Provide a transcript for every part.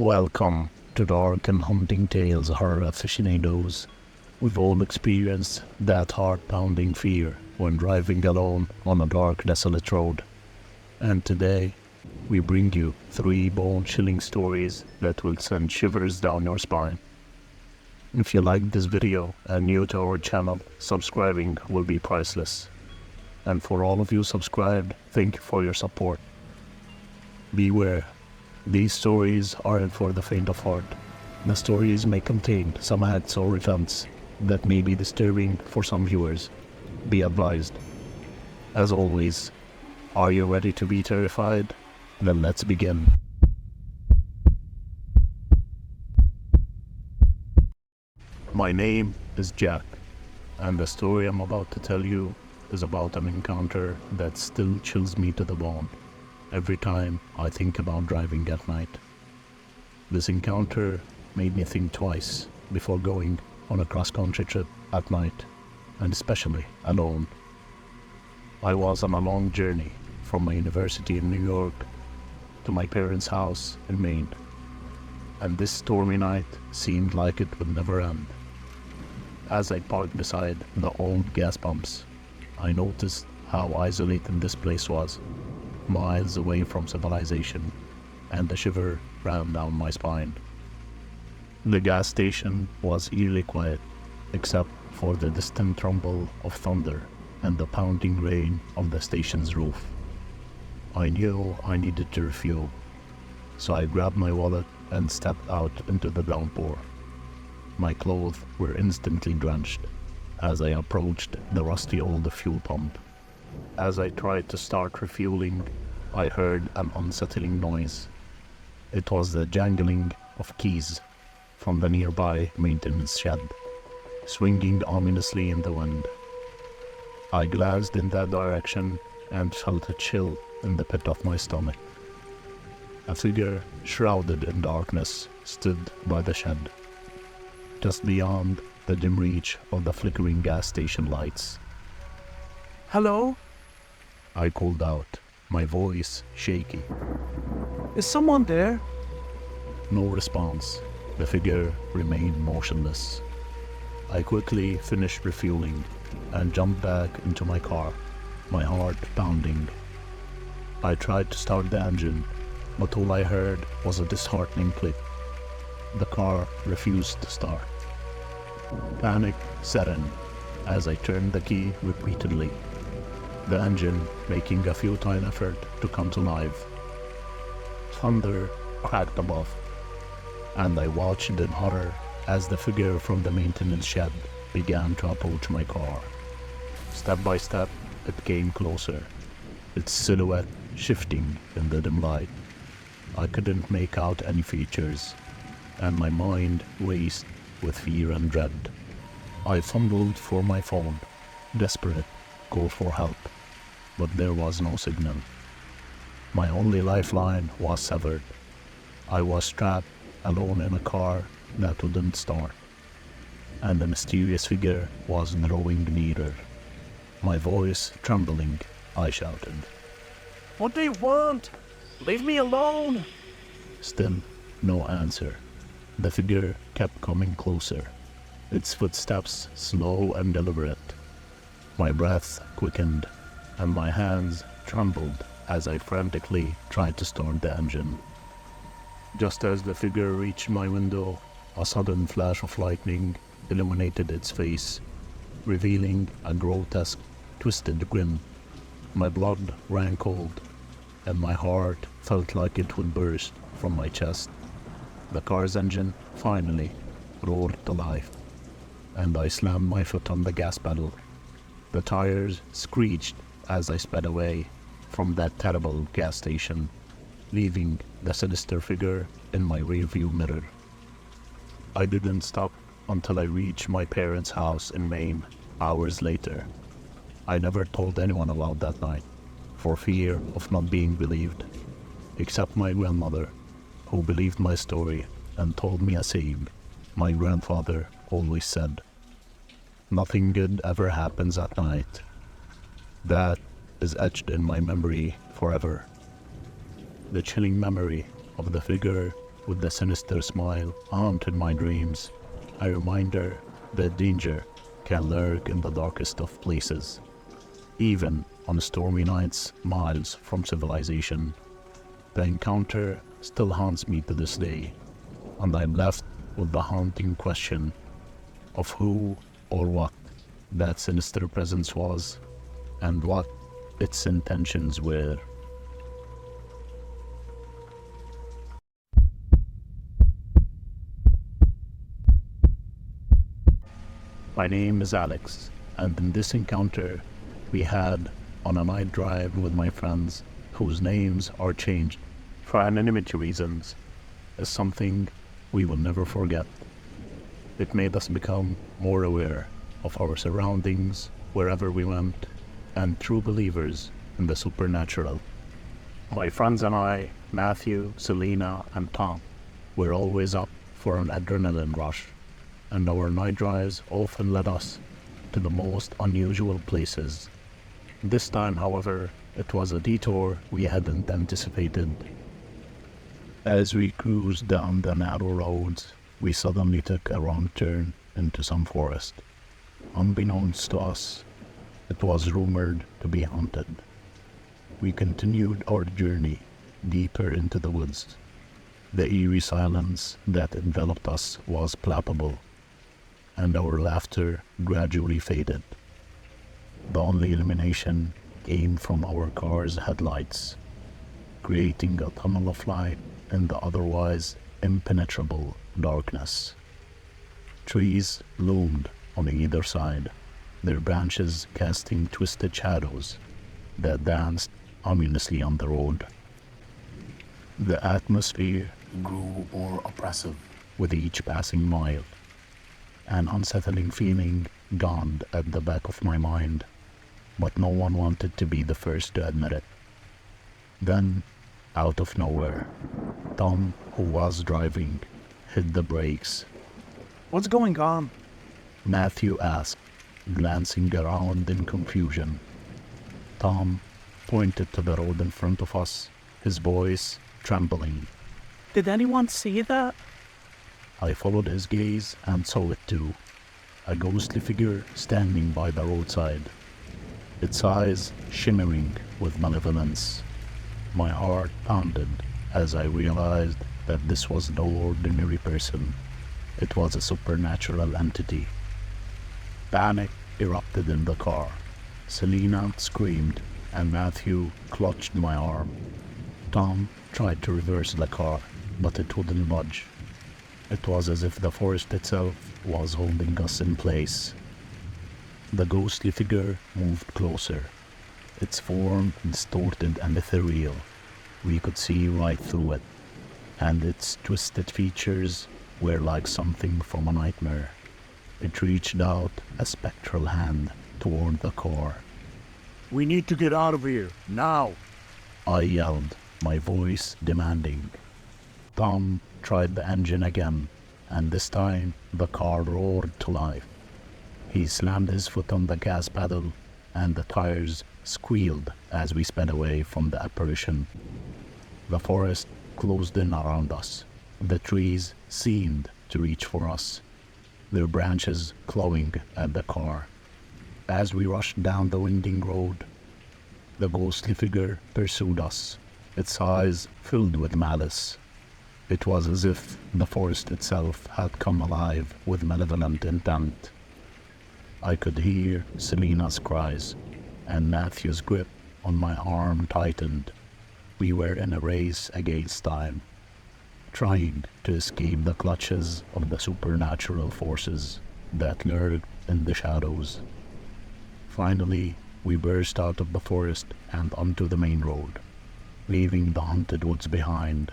Welcome to Dark and Haunting Tales, horror aficionados. We've all experienced that heart-pounding fear when driving alone on a dark, desolate road. And today, we bring you 3 bone-chilling stories that will send shivers down your spine. If you like this video and new to our channel, subscribing will be priceless. And for all of you subscribed, thank you for your support. Beware. These stories aren't for the faint of heart. The stories may contain some acts or events that may be disturbing for some viewers. Be advised. As always, are you ready to be terrified? Then let's begin. My name is Jack, and the story I'm about to tell you is about an encounter that still chills me to the bone every time I think about driving at night. This encounter made me think twice before going on a cross-country trip at night, and especially alone. I was on a long journey from my university in New York to my parents' house in Maine, and this stormy night seemed like it would never end. As I parked beside the old gas pumps, I noticed how isolated this place was, miles away from civilization, and a shiver ran down my spine. The gas station was eerily quiet, except for the distant rumble of thunder and the pounding rain on the station's roof. I knew I needed to refuel, so I grabbed my wallet and stepped out into the downpour. My clothes were instantly drenched as I approached the rusty old fuel pump. As I tried to start refueling, I heard an unsettling noise. It was the jangling of keys from the nearby maintenance shed, swinging ominously in the wind. I glanced in that direction and felt a chill in the pit of my stomach. A figure shrouded in darkness stood by the shed, just beyond the dim reach of the flickering gas station lights. Hello? I called out, my voice shaky. Is someone there? No response. The figure remained motionless. I quickly finished refueling and jumped back into my car, my heart pounding. I tried to start the engine, but all I heard was a disheartening click. The car refused to start. Panic set in as I turned the key repeatedly, the engine making a futile effort to come to life. Thunder cracked above, and I watched in horror as the figure from the maintenance shed began to approach my car. Step by step, it came closer, its silhouette shifting in the dim light. I couldn't make out any features, and my mind raced with fear and dread. I fumbled for my phone, desperate, called for help, but there was no signal. My only lifeline was severed. I was trapped alone in a car that wouldn't start, and the mysterious figure was drawing nearer. My voice trembling, I shouted. What do you want? Leave me alone! Still, no answer. The figure kept coming closer, its footsteps slow and deliberate. My breath quickened, and my hands trembled as I frantically tried to start the engine. Just as the figure reached my window, a sudden flash of lightning illuminated its face, revealing a grotesque, twisted grin. My blood ran cold, and my heart felt like it would burst from my chest. The car's engine finally roared to life, and I slammed my foot on the gas pedal. The tires screeched as I sped away from that terrible gas station, leaving the sinister figure in my rearview mirror. I didn't stop until I reached my parents' house in Maine hours later. I never told anyone about that night, for fear of not being believed, except my grandmother, who believed my story and told me a saying my grandfather always said: "Nothing good ever happens at night." That is etched in my memory forever. The chilling memory of the figure with the sinister smile haunted my dreams, a reminder that danger can lurk in the darkest of places, even on stormy nights miles from civilization. The encounter still haunts me to this day, and I'm left with the haunting question of who or what that sinister presence was and what its intentions were. My name is Alex, and in this encounter we had on a night drive with my friends, whose names are changed for anonymity reasons, is something we will never forget. It made us become more aware of our surroundings wherever we went, and true believers in the supernatural. My friends and I, Matthew, Selena, and Tom, were always up for an adrenaline rush, and our night drives often led us to the most unusual places. This time, however, it was a detour we hadn't anticipated. As we cruised down the narrow roads, we suddenly took a wrong turn into some forest. Unbeknownst to us, it was rumored to be haunted. We continued our journey deeper into the woods. The eerie silence that enveloped us was palpable, and our laughter gradually faded. The only illumination came from our car's headlights, creating a tunnel of light in the otherwise impenetrable darkness. Trees loomed on either side, their branches casting twisted shadows that danced ominously on the road. The atmosphere grew more oppressive with each passing mile. An unsettling feeling dawned at the back of my mind, but no one wanted to be the first to admit it. Then, out of nowhere, Tom, who was driving, hit the brakes. What's going on? Matthew asked, glancing around in confusion. Tom pointed to the road in front of us, his voice trembling. Did anyone see that? I followed his gaze and saw it too. A ghostly figure standing by the roadside, its eyes shimmering with malevolence. My heart pounded as I realized that this was no ordinary person. It was a supernatural entity. Panic erupted in the car. Selena screamed, and Matthew clutched my arm. Tom tried to reverse the car, but it wouldn't budge. It was as if the forest itself was holding us in place. The ghostly figure moved closer, its form distorted and ethereal. We could see right through it, and its twisted features were like something from a nightmare. It reached out a spectral hand toward the car. We need to get out of here, now! I yelled, my voice demanding. Tom tried the engine again, and this time the car roared to life. He slammed his foot on the gas pedal, and the tires squealed as we sped away from the apparition. The forest closed in around us. The trees seemed to reach for us, their branches clawing at the car. As we rushed down the winding road, the ghostly figure pursued us, its eyes filled with malice. It was as if the forest itself had come alive with malevolent intent. I could hear Selena's cries, and Matthew's grip on my arm tightened. We were in a race against time, trying to escape the clutches of the supernatural forces that lurked in the shadows. Finally, we burst out of the forest and onto the main road, leaving the haunted woods behind.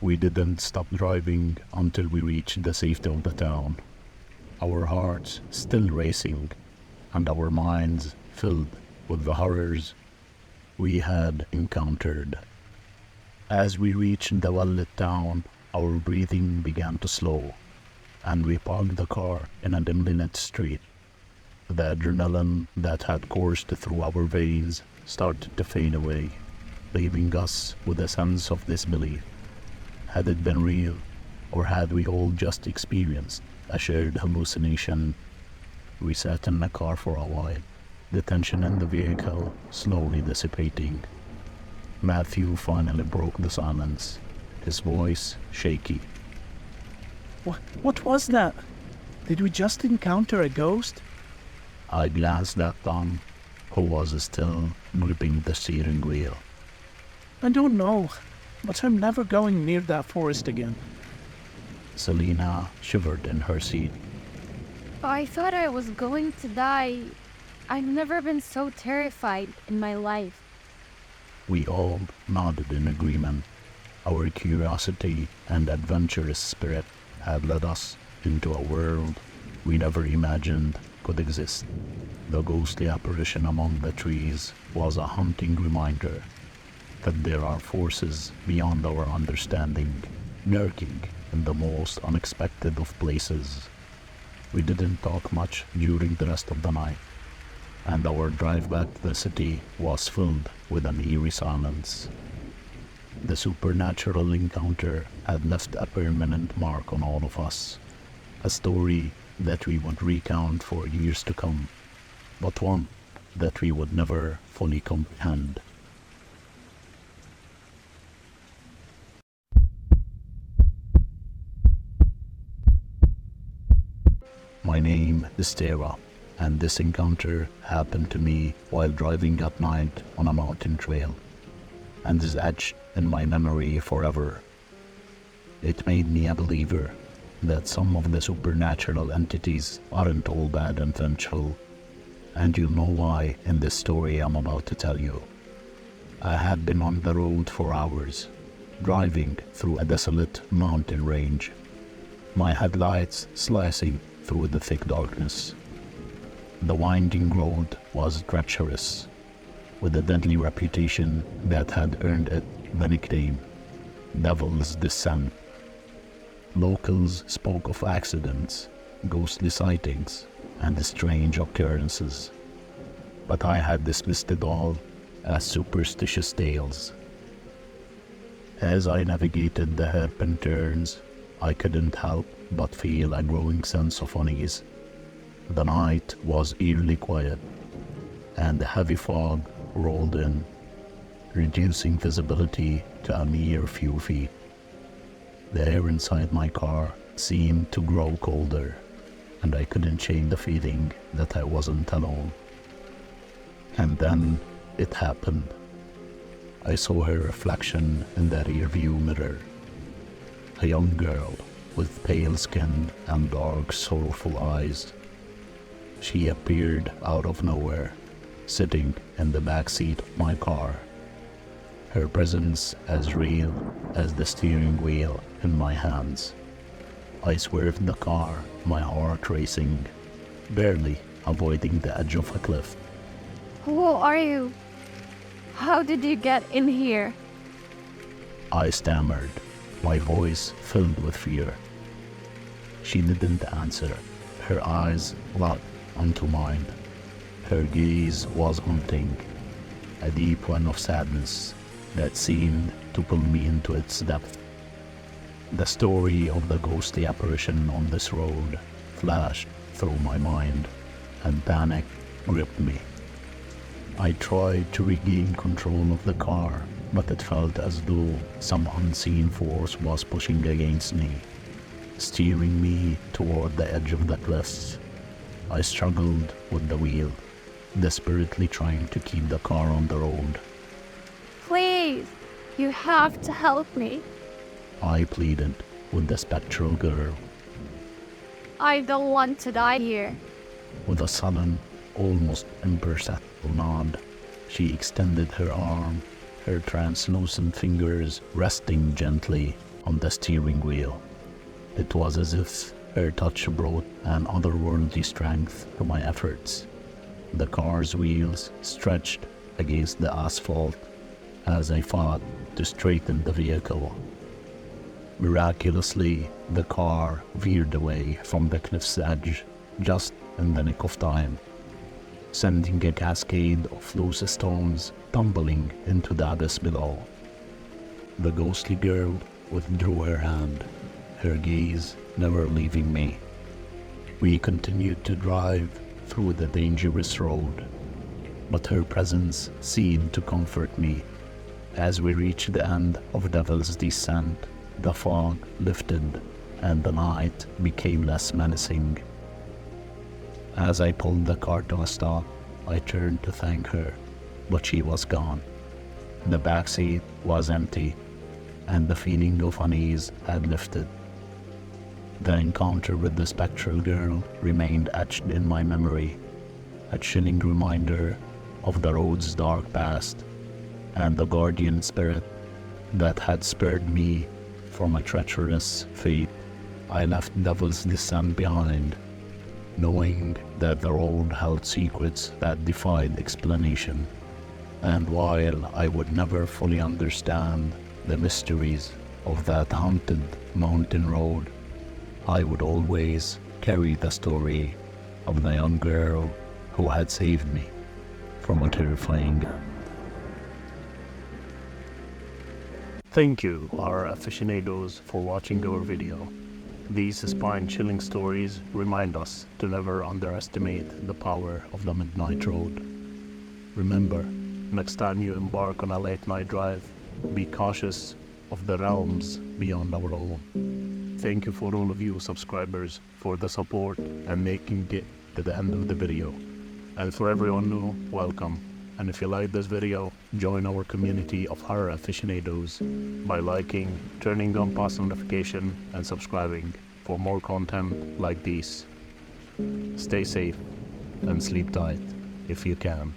We didn't stop driving until we reached the safety of the town, our hearts still racing and our minds filled with the horrors we had encountered. As we reached the well-lit town, our breathing began to slow, and we parked the car in a dimly lit street. The adrenaline that had coursed through our veins started to fade away, leaving us with a sense of disbelief. Had it been real, or had we all just experienced a shared hallucination? We sat in the car for a while, the tension in the vehicle slowly dissipating. Matthew finally broke the silence, his voice shaky. What was that? Did we just encounter a ghost? I glanced at Tom, who was still gripping the steering wheel. I don't know, but I'm never going near that forest again. Selena shivered in her seat. I thought I was going to die. I've never been so terrified in my life. We all nodded in agreement. Our curiosity and adventurous spirit had led us into a world we never imagined could exist. The ghostly apparition among the trees was a haunting reminder that there are forces beyond our understanding, lurking in the most unexpected of places. We didn't talk much during the rest of the night, and our drive back to the city was filled with an eerie silence. The supernatural encounter had left a permanent mark on all of us, a story that we would recount for years to come, but one that we would never fully comprehend. My name is Tara, and this encounter happened to me while driving at night on a mountain trail, and is etched in my memory forever. It made me a believer that some of the supernatural entities aren't all bad and vengeful, and you'll know why in this story I'm about to tell you. I had been on the road for hours, driving through a desolate mountain range, my headlights slicing through the thick darkness. The winding road was treacherous, with a deadly reputation that had earned it the nickname Devil's Descent. Locals spoke of accidents, ghostly sightings, and strange occurrences, but I had dismissed it all as superstitious tales. As I navigated the hairpin turns, I couldn't help but feel a growing sense of unease. The night was eerily quiet, and the heavy fog rolled in, reducing visibility to a mere few feet. The air inside my car seemed to grow colder, and I couldn't shake the feeling that I wasn't alone. And then it happened. I saw her reflection in the rearview mirror. A young girl with pale skin and dark, sorrowful eyes. She appeared out of nowhere, sitting in the back seat of my car, her presence as real as the steering wheel in my hands. I swerved the car, my heart racing, barely avoiding the edge of a cliff. Who are you? How did you get in here? I stammered, my voice filled with fear. She didn't answer. Her eyes locked onto mine. Her gaze was haunting, a deep one of sadness that seemed to pull me into its depth. The story of the ghostly apparition on this road flashed through my mind, and panic gripped me. I tried to regain control of the car, but it felt as though some unseen force was pushing against me, steering me toward the edge of the cliffs. I struggled with the wheel, desperately trying to keep the car on the road. Please, you have to help me. I pleaded with the spectral girl. I don't want to die here. With a sudden, almost imperceptible nod, she extended her arm, her translucent fingers resting gently on the steering wheel. It was as if her touch brought an otherworldly strength to my efforts. The car's wheels stretched against the asphalt as I fought to straighten the vehicle. Miraculously, the car veered away from the cliff's edge just in the nick of time, sending a cascade of loose stones tumbling into the abyss below. The ghostly girl withdrew her hand, her gaze never leaving me. We continued to drive through the dangerous road, but her presence seemed to comfort me. As we reached the end of Devil's Descent, the fog lifted and the night became less menacing. As I pulled the car to a stop, I turned to thank her, but she was gone. The back seat was empty, and the feeling of unease had lifted. The encounter with the spectral girl remained etched in my memory, a chilling reminder of the road's dark past and the guardian spirit that had spared me from a treacherous fate. I left Devil's Descent behind, knowing that the road held secrets that defied explanation. And while I would never fully understand the mysteries of that haunted mountain road, I would always carry the story of the young girl who had saved me from a terrifying end. Thank you, horror aficionados, for watching our video. These spine-chilling stories remind us to never underestimate the power of the midnight road. Remember, next time you embark on a late-night drive, be cautious of the realms beyond our own. Thank you for all of you subscribers for the support and making it to the end of the video. And for everyone new, welcome. And if you like this video, join our community of horror aficionados by liking, turning on post notification, and subscribing for more content like this. Stay safe and sleep tight if you can.